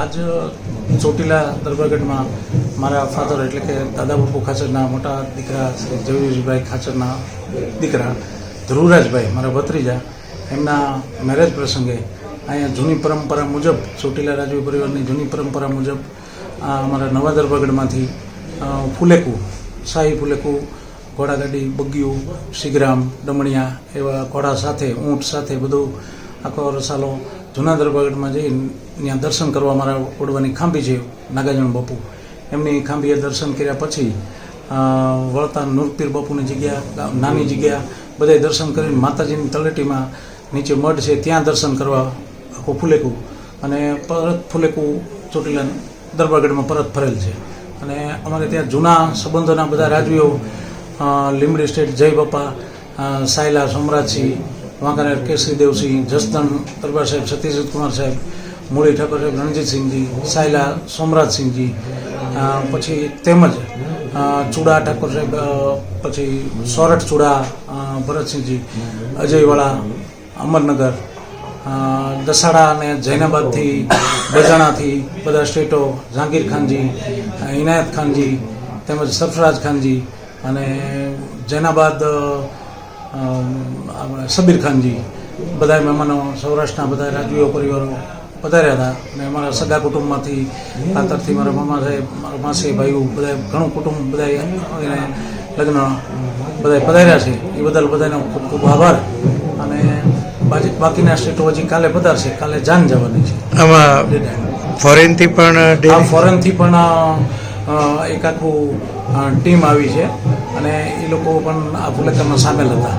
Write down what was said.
આજ ચોટીલા દરબારગઢમાં મારા ફાધર એટલે કે દાદા બાપુ ખાચરના મોટા દીકરા શ્રી જવીરભાઈ ખાચરના દીકરા ધ્રુવરાજભાઈ મારા ભત્રીજા એમના મેરેજ પ્રસંગે અહીંયા જૂની પરંપરા મુજબ ચોટીલા રાજવી પરિવારની જૂની પરંપરા મુજબ અમારા નવા દરબારગઢમાંથી ફુલેકું શાહી ફુલેકું ઘોડાગાડી બગીયું શીગ્રામ ડમણિયા એવા ઘોડા સાથે ઊંટ સાથે બધું આખો રસાલો જૂના દરબારગઢમાં જઈ ત્યાં દર્શન કરવા મારા ઓડવાની ખાંભી છે નાગાજણ બાપુ એમની ખાંભીએ દર્શન કર્યા પછી વળતા નૂરપીર બાપુની જગ્યા નાની જગ્યા બધાય દર્શન કરીને માતાજીની તળેટીમાં નીચે મઢ છે ત્યાં દર્શન કરવા આખું ફુલેકું અને પરત ફુલેકું ચોટીલા દરબારગઢમાં પરત ફરેલ છે અને અમારે ત્યાં જૂના સંબંધોના બધા રાજવીઓ લીંબડી સ્ટેટ જય બાપા સાયલા સોમરાજસિંહ વાંકાનેર કેસરીદેવસિંહ જસદણ દરબાર સાહેબ સતીશજીત કુમાર સાહેબ મૂળી ઠાકોર સાહેબ રણજીતસિંહજી સાયલા સોમરાજસિંહજી પછી તેમજ ચૂડા ઠાકોર સાહેબ પછી સોરઠ ચૂડા ભરતસિંહજી અજયવાળા અમરનગર દસાડા અને જૈનાબાદથી બજાણાથી બધા સ્ટેટો જહાંગીર ખાનજી ઇનાયત ખાનજી તેમજ સરફરાજ ખાનજી અને જૈનાબાદ સબીર ખાનજી બધા મહેમાનો સૌરાષ્ટ્રના બધા રાજવીઓ પરિવારો પધાર્યા હતા અને અમારા સગા કુટુંબમાંથી ખાતરથી મારા મામા સાહેબ મારા માસી ભાઈઓ બધા ઘણું કુટુંબ બધા એને લગ્ન બધા પધાર્યા છે એ બદલ બધાનો ખૂબ ખૂબ આભાર અને બાકીના સ્ટેટો હજી કાલે પધારશે કાલે જાન જવાની છે આમાં ફોરેનથી પણ ફોરેનથી પણ એક આખું ટીમ આવી છે અને એ લોકો પણ આ ફુલેકરમાં સામેલ હતા.